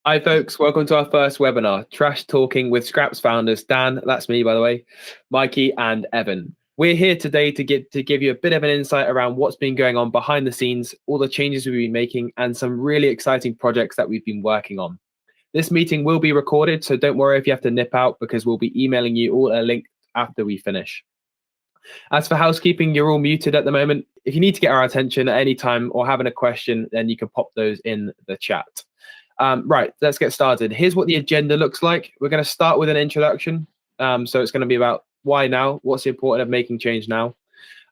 Hi, folks. Welcome to our first webinar, Trash Talking with Scrapp's founders, Dan, that's me, by the way, Mikey, and Evan. We're here today to give you a bit of an insight around what's been going on behind the scenes, all the changes we've been making, and some really exciting projects that we've been working on. This meeting will be recorded, so don't worry if you have to nip out because we'll be emailing you all a link after we finish. As for housekeeping, you're all muted at the moment. If you need to get our attention at any time or having a question, then you can pop those in the chat. Right, let's get started. Here's what the agenda looks like. We're going to start with an introduction. So it's going to be about why now, what's the importance of making change now.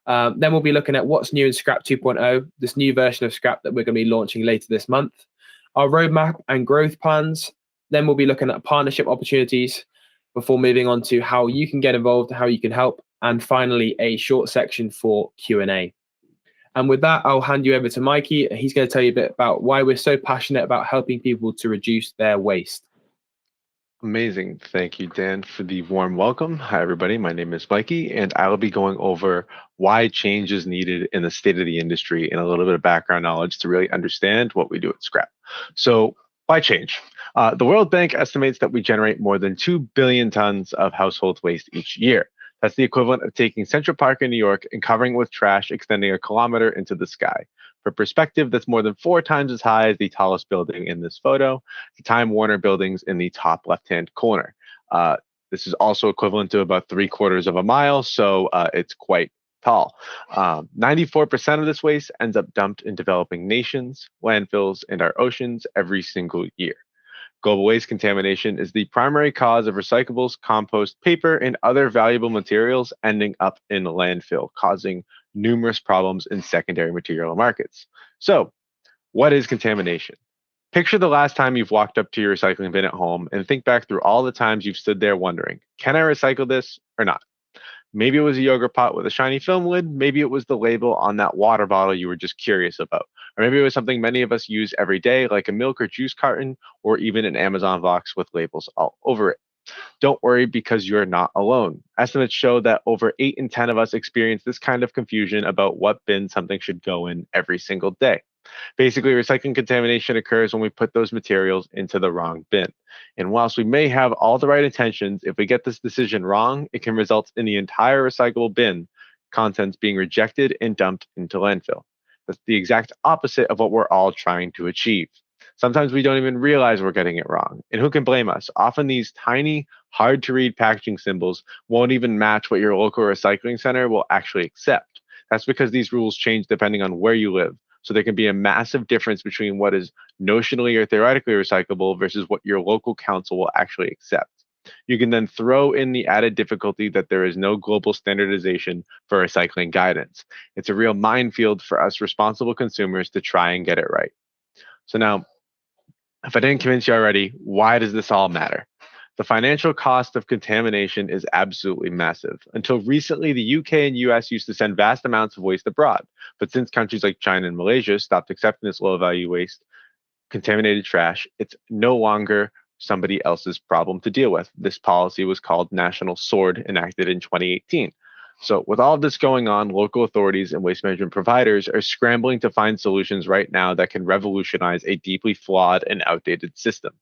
Then we'll be looking at what's new in Scrapp 2.0, this new version of Scrapp that we're going to be launching later this month, our roadmap and growth plans. Then we'll be looking at partnership opportunities before moving on to how you can get involved, how you can help, and finally a short section for Q&A. And with that, I'll hand you over to Mikey. He's going to tell you a bit about why we're so passionate about helping people to reduce their waste. Amazing. Thank you, Dan, for the warm welcome. Hi, everybody. My name is Mikey, and I will be going over why change is needed in the state of the industry and a little bit of background knowledge to really understand what we do at Scrap. So, why change? The World Bank estimates that we generate more than 2 billion tons of household waste each year. That's the equivalent of taking Central Park in New York and covering it with trash extending a kilometer into the sky. For perspective, that's more than 4 times as high as the tallest building in this photo, the Time Warner buildings in the top left-hand corner. This is also equivalent to about 3/4 of a mile, so it's quite tall. 94% of this waste ends up dumped in developing nations, landfills, and our oceans every single year. Global waste contamination is the primary cause of recyclables, compost, paper, and other valuable materials ending up in landfill, causing numerous problems in secondary material markets. So, what is contamination? Picture the last time you've walked up to your recycling bin at home and think back through all the times you've stood there wondering, can I recycle this or not? Maybe it was a yogurt pot with a shiny film lid. Maybe it was the label on that water bottle you were just curious about. Or maybe it was something many of us use every day, like a milk or juice carton, or even an Amazon box with labels all over it. Don't worry because you're not alone. Estimates show that over 8 in 10 of us experience this kind of confusion about what bin something should go in every single day. Basically, recycling contamination occurs when we put those materials into the wrong bin. And whilst we may have all the right intentions, if we get this decision wrong, it can result in the entire recyclable bin contents being rejected and dumped into landfill. That's the exact opposite of what we're all trying to achieve. Sometimes we don't even realize we're getting it wrong. And who can blame us? Often these tiny, hard to read packaging symbols won't even match what your local recycling center will actually accept. That's because these rules change depending on where you live. So there can be a massive difference between what is notionally or theoretically recyclable versus what your local council will actually accept. You can then throw in the added difficulty that there is no global standardization for recycling guidance. It's a real minefield for us responsible consumers to try and get it right. So now, if I didn't convince you already, why does this all matter? The financial cost of contamination is absolutely massive. Until recently, the UK and US used to send vast amounts of waste abroad. But since countries like China and Malaysia stopped accepting this low value waste, contaminated trash, it's no longer somebody else's problem to deal with. This policy was called National Sword, enacted in 2018. So, with all of this going on, local authorities and waste management providers are scrambling to find solutions right now that can revolutionize a deeply flawed and outdated system.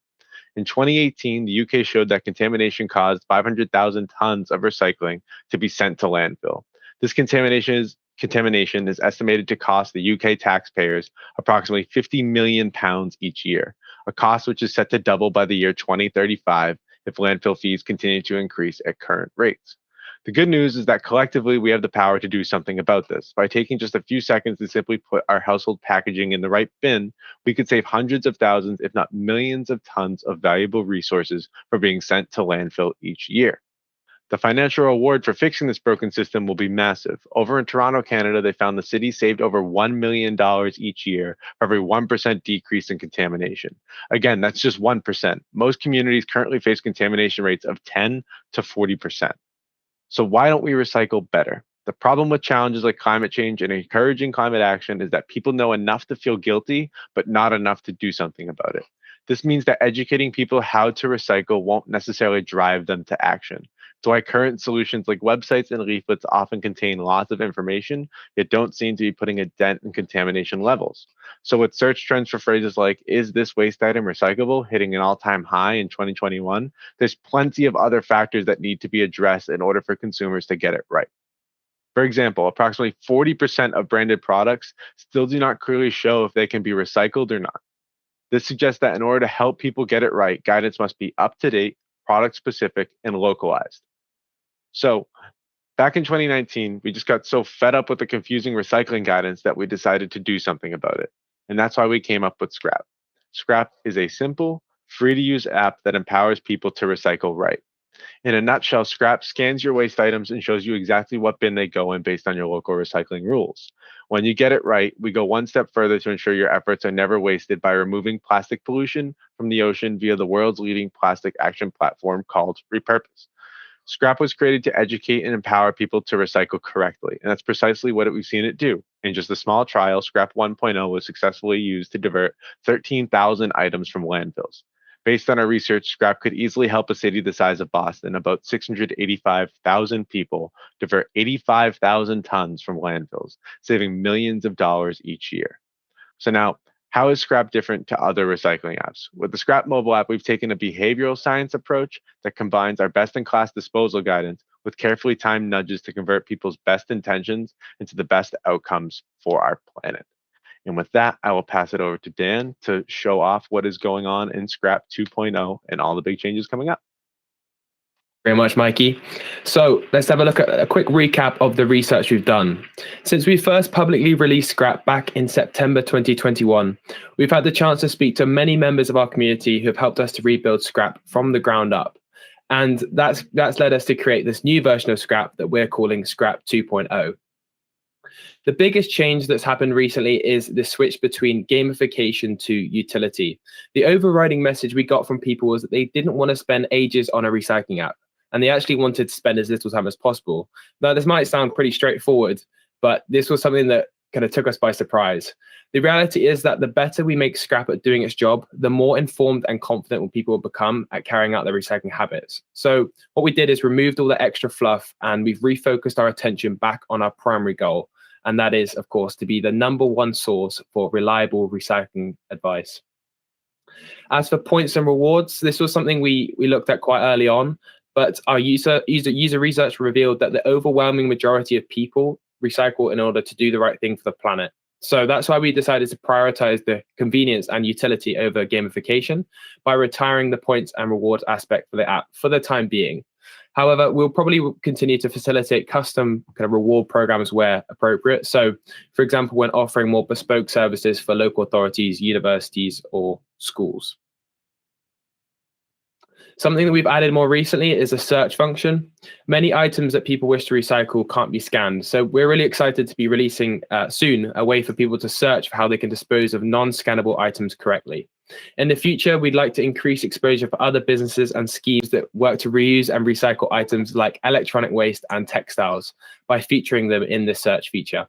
In 2018, the UK showed that contamination caused 500,000 tons of recycling to be sent to landfill. This contamination is estimated to cost the UK taxpayers approximately £50 million each year, a cost which is set to double by the year 2035 if landfill fees continue to increase at current rates. The good news is that collectively we have the power to do something about this. By taking just a few seconds to simply put our household packaging in the right bin, we could save hundreds of thousands, if not millions of tons of valuable resources for being sent to landfill each year. The financial reward for fixing this broken system will be massive. Over in Toronto, Canada, they found the city saved over $1 million each year for every 1% decrease in contamination. Again, that's just 1%. Most communities currently face contamination rates of 10 to 40%. So why don't we recycle better? The problem with challenges like climate change and encouraging climate action is that people know enough to feel guilty, but not enough to do something about it. This means that educating people how to recycle won't necessarily drive them to action. It's why current solutions like websites and leaflets often contain lots of information, yet don't seem to be putting a dent in contamination levels. So, with search trends for phrases like, is this waste item recyclable, hitting an all time high in 2021, there's plenty of other factors that need to be addressed in order for consumers to get it right. For example, approximately 40% of branded products still do not clearly show if they can be recycled or not. This suggests that in order to help people get it right, guidance must be up to date, product specific, and localized. So, back in 2019, we just got so fed up with the confusing recycling guidance that we decided to do something about it. And that's why we came up with Scrap. Scrap is a simple, free to use app that empowers people to recycle right. In a nutshell, Scrap scans your waste items and shows you exactly what bin they go in based on your local recycling rules. When you get it right, we go one step further to ensure your efforts are never wasted by removing plastic pollution from the ocean via the world's leading plastic action platform called Repurpose. Scrap was created to educate and empower people to recycle correctly, and that's precisely what we've seen it do. In just a small trial, Scrap 1.0 was successfully used to divert 13,000 items from landfills. Based on our research, Scrap could easily help a city the size of Boston, about 685,000 people, divert 85,000 tons from landfills, saving millions of dollars each year. So now, how is Scrap different to other recycling apps? With the Scrap mobile app, we've taken a behavioral science approach that combines our best in class disposal guidance with carefully timed nudges to convert people's best intentions into the best outcomes for our planet. And with that, I will pass it over to Dan to show off what is going on in Scrap 2.0 and all the big changes coming up. Very much, Mikey. So let's have a look at a quick recap of the research we've done. Since we first publicly released Scrap back in September 2021, we've had the chance to speak to many members of our community who have helped us to rebuild Scrap from the ground up. And that's led us to create this new version of Scrap that we're calling Scrap 2.0. The biggest change that's happened recently is the switch between gamification to utility. The overriding message we got from people was that they didn't want to spend ages on a recycling app, and they actually wanted to spend as little time as possible. Now, this might sound pretty straightforward, but this was something that kind of took us by surprise. The reality is that the better we make Scrap at doing its job, the more informed and confident people will become at carrying out their recycling habits. So what we did is removed all the extra fluff, and we've refocused our attention back on our primary goal. And that is, of course, to be the #1 source for reliable recycling advice. As for points and rewards, this was something we looked at quite early on, but our user research revealed that the overwhelming majority of people recycle in order to do the right thing for the planet. So that's why we decided to prioritize the convenience and utility over gamification by retiring the points and rewards aspect for the app for the time being. However, we'll probably continue to facilitate custom kind of reward programs where appropriate. So, for example, when offering more bespoke services for local authorities, universities, or schools. Something that we've added more recently is a search function. Many items that people wish to recycle can't be scanned. So we're really excited to be releasing soon a way for people to search for how they can dispose of non-scannable items correctly. In the future, we'd like to increase exposure for other businesses and schemes that work to reuse and recycle items like electronic waste and textiles by featuring them in the search feature.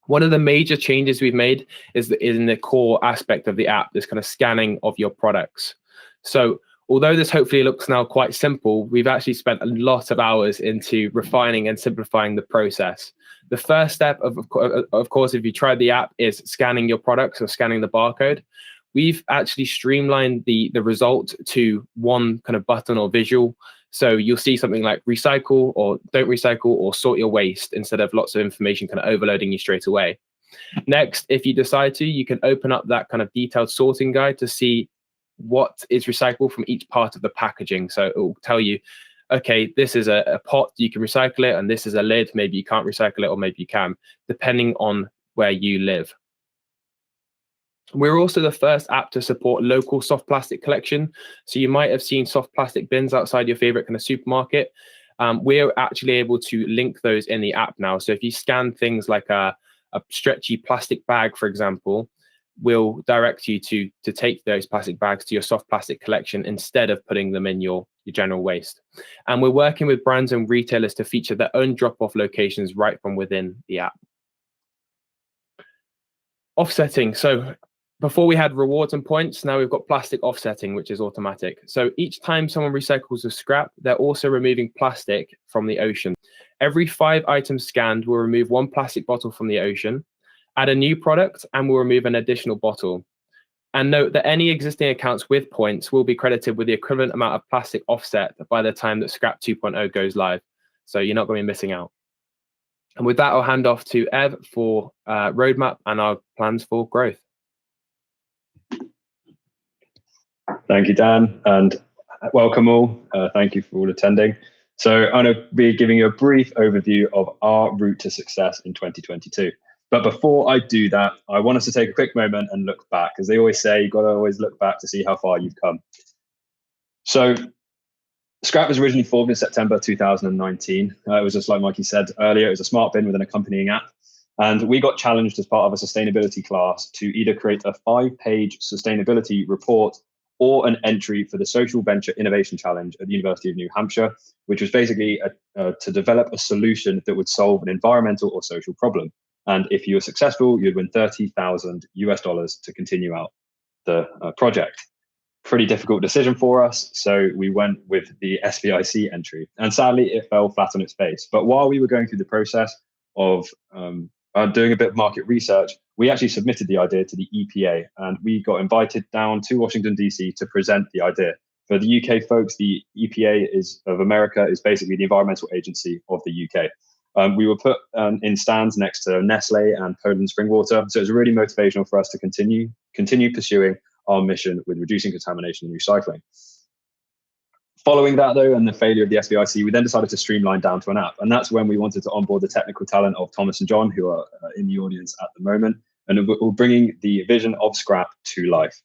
One of the major changes we've made is in the core aspect of the app, this kind of scanning of your products. So although this hopefully looks now quite simple, we've actually spent a lot of hours into refining and simplifying the process. The first step, of course, if you tried the app, is scanning your products or scanning the barcode. We've actually streamlined the result to one kind of button or visual. So you'll see something like recycle or don't recycle or sort your waste instead of lots of information kind of overloading you straight away. Next, if you decide to, you can open up that kind of detailed sorting guide to see what is recyclable from each part of the packaging. So it will tell you, okay, this is a pot, you can recycle it, and this is a lid, maybe you can't recycle it, or maybe you can, depending on where you live. We're also the first app to support local soft plastic collection. So you might have seen soft plastic bins outside your favorite kind of supermarket. We're actually able to link those in the app now. So if you scan things like a stretchy plastic bag, for example, we'll direct you to take those plastic bags to your soft plastic collection instead of putting them in your general waste. And we're working with brands and retailers to feature their own drop-off locations right from within the app. Offsetting. So before we had rewards and points, now we've got plastic offsetting, which is automatic. So each time someone recycles a scrap, they're also removing plastic from the ocean. Every 5 items scanned will remove 1 plastic bottle from the ocean, add a new product, and will remove an additional bottle. And note that any existing accounts with points will be credited with the equivalent amount of plastic offset by the time that Scrapp 2.0 goes live. So you're not going to be missing out. And with that, I'll hand off to Ev for roadmap and our plans for growth. Thank you, Dan, and welcome all. Thank you for all attending. So I'm going to be giving you a brief overview of our route to success in 2022. But before I do that, I want us to take a quick moment and look back, as they always say, you've got to always look back to see how far you've come. So Scrapp was originally formed in September 2019. It was just like Mikey said earlier, it was a smart bin with an accompanying app. And we got challenged as part of a sustainability class to either create a 5-page sustainability report or an entry for the Social Venture Innovation Challenge at the University of New Hampshire, which was basically to develop a solution that would solve an environmental or social problem. And if you were successful, you'd win $30,000 to continue out the project. Pretty difficult decision for us, so we went with the SVIC entry. And sadly, it fell flat on its face. But while we were going through the process of doing a bit of market research, we actually submitted the idea to the EPA, and we got invited down to Washington, DC to present the idea. For the UK folks, the EPA of America is basically the environmental agency of the UK. We were put in stands next to Nestle and Poland Spring Water, so it was really motivational for us to continue pursuing our mission with reducing contamination and recycling. Following that, though, and the failure of the SVIC, we then decided to streamline down to an app. And that's when we wanted to onboard the technical talent of Thomas and John, who are in the audience at the moment, and we're bringing the vision of Scrapp to life.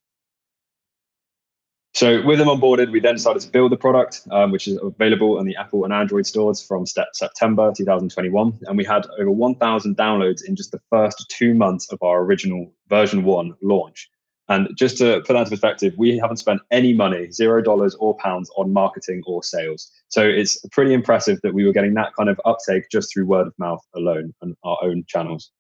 So with them onboarded, we then decided to build the product, which is available on the Apple and Android stores from September 2021. And we had over 1,000 downloads in just the first 2 months of our original version 1 launch. And just to put that into perspective, we haven't spent any money, $0 or pounds, on marketing or sales. So it's pretty impressive that we were getting that kind of uptake just through word of mouth alone and our own channels.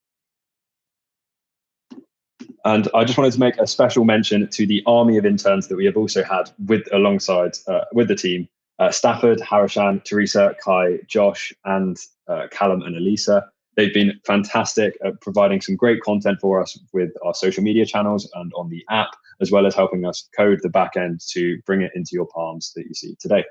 And I just wanted to make a special mention to the army of interns that we have also had alongside with the team. Stafford, Harishan, Teresa, Kai, Josh, and Callum and Elisa. They've been fantastic at providing some great content for us with our social media channels and on the app, as well as helping us code the back end to bring it into your palms that you see today.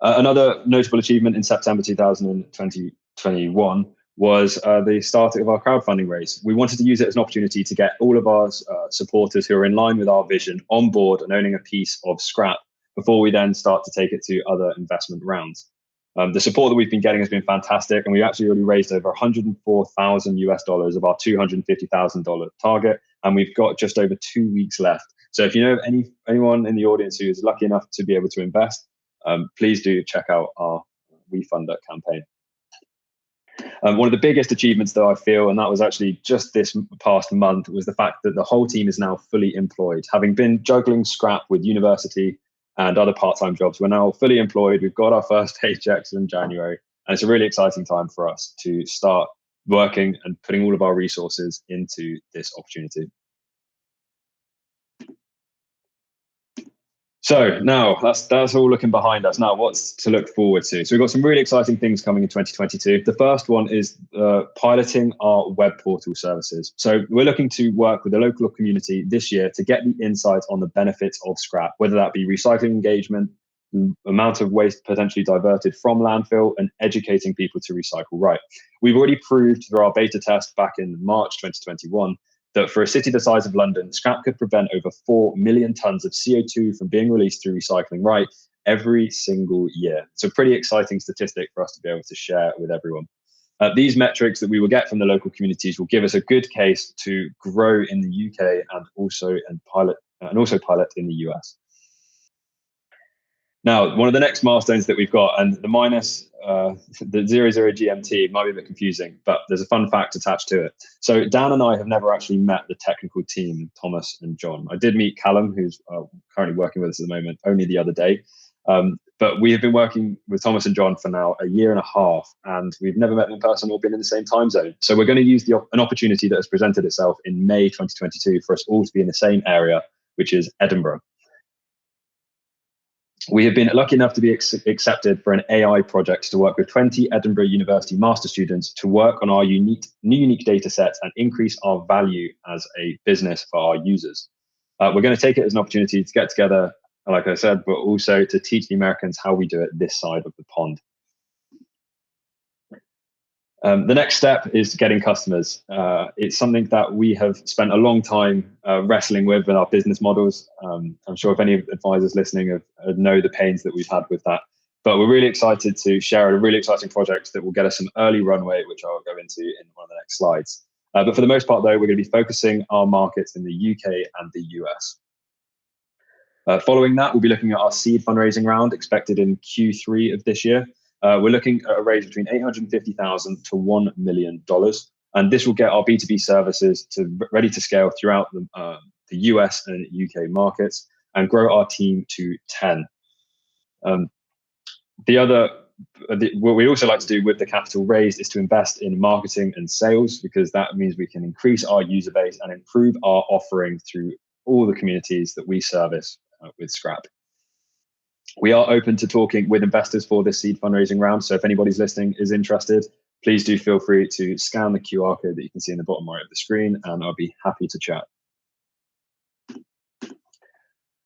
Another notable achievement in September 2021 was the start of our crowdfunding raise. We wanted to use it as an opportunity to get all of our supporters who are in line with our vision on board and owning a piece of Scrapp before we then start to take it to other investment rounds. The support that we've been getting has been fantastic, and we actually already raised over $104,000 of our $250,000 target, and we've got just over 2 weeks left. So if you know anyone in the audience who is lucky enough to be able to invest, please do check out our WeFunder campaign. One of the biggest achievements, though, I feel, and that was actually just this past month, was the fact that the whole team is now fully employed. Having been juggling Scrapp with university and other part-time jobs, we're now fully employed. We've got our first paychecks in January, and it's a really exciting time for us to start working and putting all of our resources into this opportunity. So now that's all looking behind us. Now what's to look forward to? So we've got some really exciting things coming in 2022. The first one is piloting our web portal services. So we're looking to work with the local community this year to get the insights on the benefits of Scrapp, whether that be recycling engagement, the amount of waste potentially diverted from landfill, and educating people to recycle right. We've already proved through our beta test back in March 2021 that for a city the size of London, Scrapp could prevent over 4 million tons of CO2 from being released through recycling right every single year. It's a pretty exciting statistic for us to be able to share with everyone. These metrics that we will get from the local communities will give us a good case to grow in the UK and also pilot in the US. Now, one of the next milestones that we've got, and the minus the 00 GMT might be a bit confusing, but there's a fun fact attached to it. So Dan and I have never actually met the technical team, Thomas and John. I did meet Callum, who's currently working with us at the moment, only the other day. But we have been working with Thomas and John for now a year and a half, and we've never met them in person or been in the same time zone. So we're going to use an opportunity that has presented itself in May 2022 for us all to be in the same area, which is Edinburgh. We have been lucky enough to be accepted for an AI project to work with 20 Edinburgh University master students to work on our unique data sets and increase our value as a business for our users. We're going to take it as an opportunity to get together, like I said, but also to teach the Americans how we do it this side of the pond. The next step is getting customers. It's something that we have spent a long time wrestling with in our business models. I'm sure if any advisors listening know the pains that we've had with that. But we're really excited to share a really exciting project that will get us some early runway, which I'll go into in one of the next slides. But for the most part, though, we're going to be focusing our markets in the UK and the US. Following that, we'll be looking at our seed fundraising round expected in Q3 of this year. We're looking at a raise between $850,000 to $1 million, and this will get our B2B services ready to scale throughout the US and UK markets and grow our team to 10. What we also like to do with the capital raised is to invest in marketing and sales, because that means we can increase our user base and improve our offering through all the communities that we service with Scrapp. We are open to talking with investors for this seed fundraising round. So if anybody's listening is interested, please do feel free to scan the QR code that you can see in the bottom right of the screen, and I'll be happy to chat.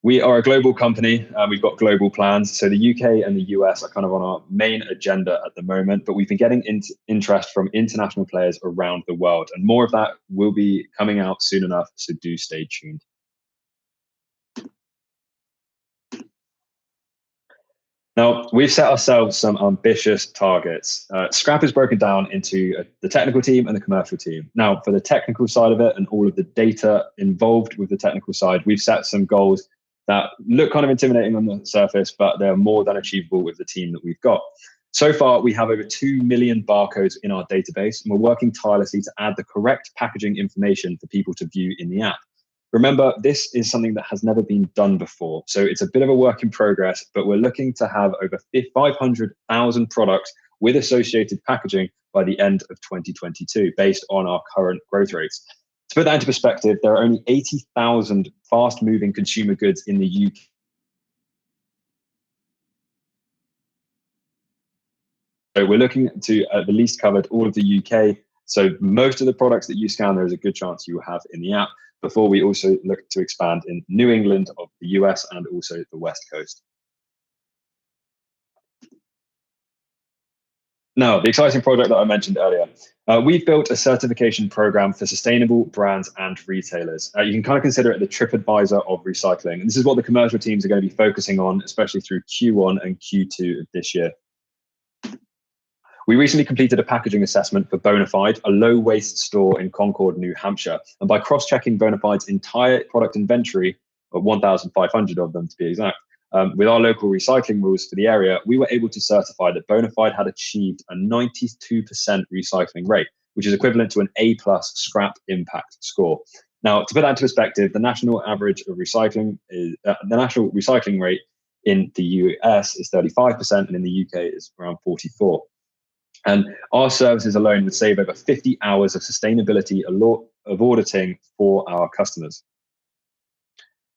We are a global company. We've got global plans. So the UK and the US are kind of on our main agenda at the moment, but we've been getting interest from international players around the world, and more of that will be coming out soon enough, so do stay tuned. Now, we've set ourselves some ambitious targets. Scrapp is broken down into the technical team and the commercial team. Now, for the technical side of it and all of the data involved with the technical side, we've set some goals that look kind of intimidating on the surface, but they're more than achievable with the team that we've got. So far, we have over 2 million barcodes in our database, and we're working tirelessly to add the correct packaging information for people to view in the app. Remember, this is something that has never been done before, so it's a bit of a work in progress, but we're looking to have over 500,000 products with associated packaging by the end of 2022, based on our current growth rates. To put that into perspective, there are only 80,000 fast-moving consumer goods in the UK. So we're looking to at the least covered all of the UK. So most of the products that you scan, there is a good chance you will have in the app, before we also look to expand in New England of the US and also the West Coast. Now, the exciting project that I mentioned earlier. We've built a certification program for sustainable brands and retailers. You can kind of consider it the TripAdvisor of recycling. And this is what the commercial teams are going to be focusing on, especially through Q1 and Q2 of this year. We recently completed a packaging assessment for Bonafide, a low-waste store in Concord, New Hampshire. And by cross-checking Bonafide's entire product inventory, of 1,500 of them to be exact, with our local recycling rules for the area, we were able to certify that Bonafide had achieved a 92% recycling rate, which is equivalent to an A+ scrap impact score. Now, to put that into perspective, the national average of recycling is the national recycling rate in the US is 35%, and in the UK is around 44%. And our services alone would save over 50 hours of sustainability of auditing for our customers.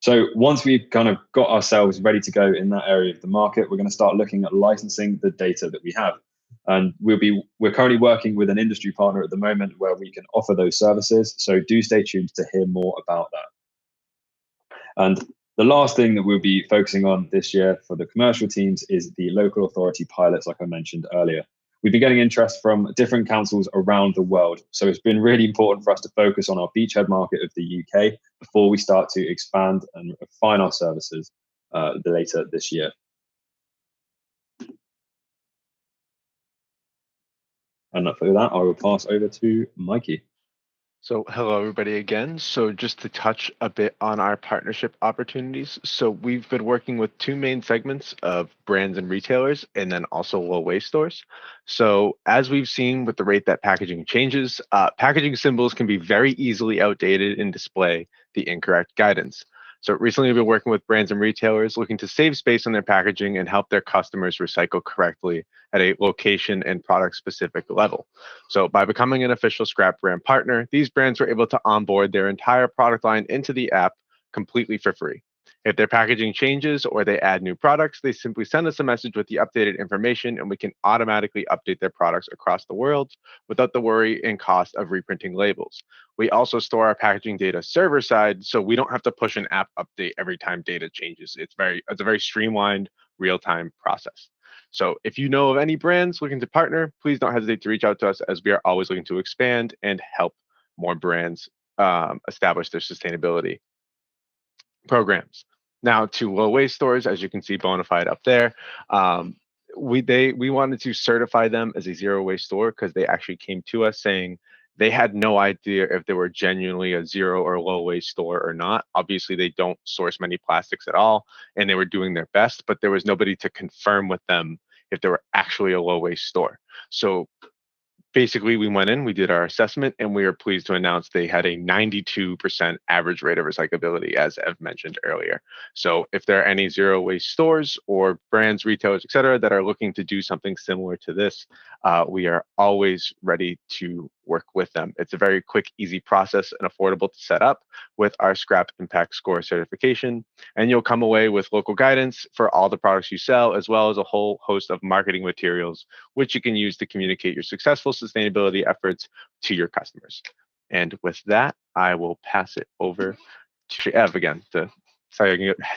So once we've kind of got ourselves ready to go in that area of the market, we're going to start looking at licensing the data that we have. And we're currently working with an industry partner at the moment where we can offer those services. So do stay tuned to hear more about that. And the last thing that we'll be focusing on this year for the commercial teams is the local authority pilots, like I mentioned earlier. We've been getting interest from different councils around the world. So it's been really important for us to focus on our beachhead market of the UK before we start to expand and refine our services later this year. And for that, I will pass over to Mikey. So hello, everybody again. So just to touch a bit on our partnership opportunities. So we've been working with two main segments of brands and retailers, and then also low waste stores. So as we've seen with the rate that packaging changes, packaging symbols can be very easily outdated and display the incorrect guidance. So recently we've been working with brands and retailers looking to save space on their packaging and help their customers recycle correctly at a location and product specific level. So by becoming an official Scrap brand partner, these brands were able to onboard their entire product line into the app completely for free. If their packaging changes or they add new products, they simply send us a message with the updated information and we can automatically update their products across the world without the worry and cost of reprinting labels. We also store our packaging data server side, so we don't have to push an app update every time data changes. It's a very streamlined real-time process. So if you know of any brands looking to partner, please don't hesitate to reach out to us, as we are always looking to expand and help more brands establish their sustainability programs. Now to low waste stores, as you can see Bonafide up there, we wanted to certify them as a zero waste store because they actually came to us saying they had no idea if they were genuinely a zero or low waste store or not. Obviously, they don't source many plastics at all, and they were doing their best, but there was nobody to confirm with them if they were actually a low waste store. So basically, we went in, we did our assessment, and we are pleased to announce they had a 92% average rate of recyclability, as Ev mentioned earlier. So if there are any zero waste stores or brands, retailers, et cetera, that are looking to do something similar to this, we are always ready to work with them. It's a very quick, easy process and affordable to set up with our Scrap Impact Score certification. And you'll come away with local guidance for all the products you sell, as well as a whole host of marketing materials, which you can use to communicate your successful sustainability efforts to your customers. And with that, I will pass it over to Ev again to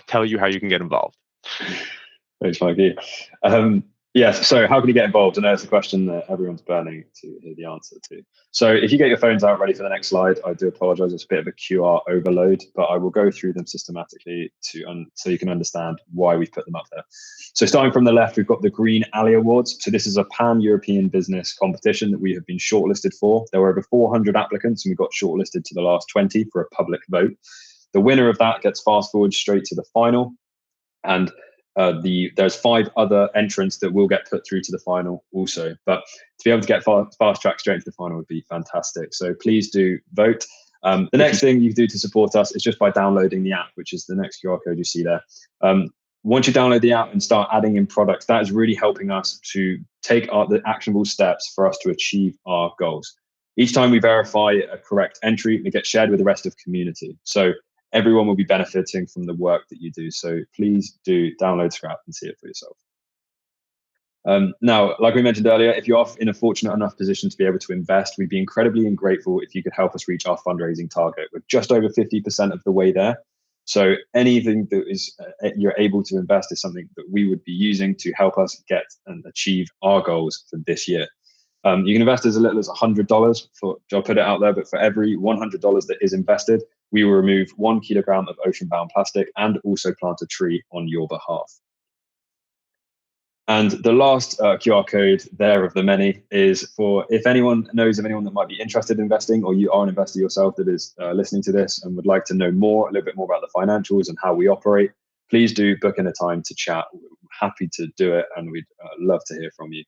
tell you how you can get involved. Thanks, Mikey. Yes, so how can you get involved? I know it's a question that everyone's burning to hear the answer to. So if you get your phones out ready for the next slide, I do apologize, it's a bit of a QR overload, but I will go through them systematically so you can understand why we've put them up there. So starting from the left, we've got the Green Alley Awards. So this is a pan-European business competition that we have been shortlisted for. There were over 400 applicants and we got shortlisted to the last 20 for a public vote. The winner of that gets fast forward straight to the final. And there's 5 other entrants that will get put through to the final also, but to be able to get fast track straight into the final would be fantastic. So please do vote. The next thing you do to support us is just by downloading the app, which is the next QR code you see there. Once you download the app and start adding in products, that is really helping us to take the actionable steps for us to achieve our goals. Each time we verify a correct entry, it gets shared with the rest of the community. So everyone will be benefiting from the work that you do. So please do download Scrap and see it for yourself. Now, like we mentioned earlier, if you're in a fortunate enough position to be able to invest, we'd be incredibly grateful if you could help us reach our fundraising target. We're just over 50% of the way there. So anything that is you're able to invest is something that we would be using to help us get and achieve our goals for this year. You can invest as little as $100 I'll put it out there, but for every $100 that is invested, we will remove 1 kilogram of ocean-bound plastic and also plant a tree on your behalf. And the last QR code there of the many is for if anyone knows of anyone that might be interested in investing, or you are an investor yourself that is listening to this and would like to know a little bit more about the financials and how we operate, please do book in a time to chat. We're happy to do it and we'd love to hear from you.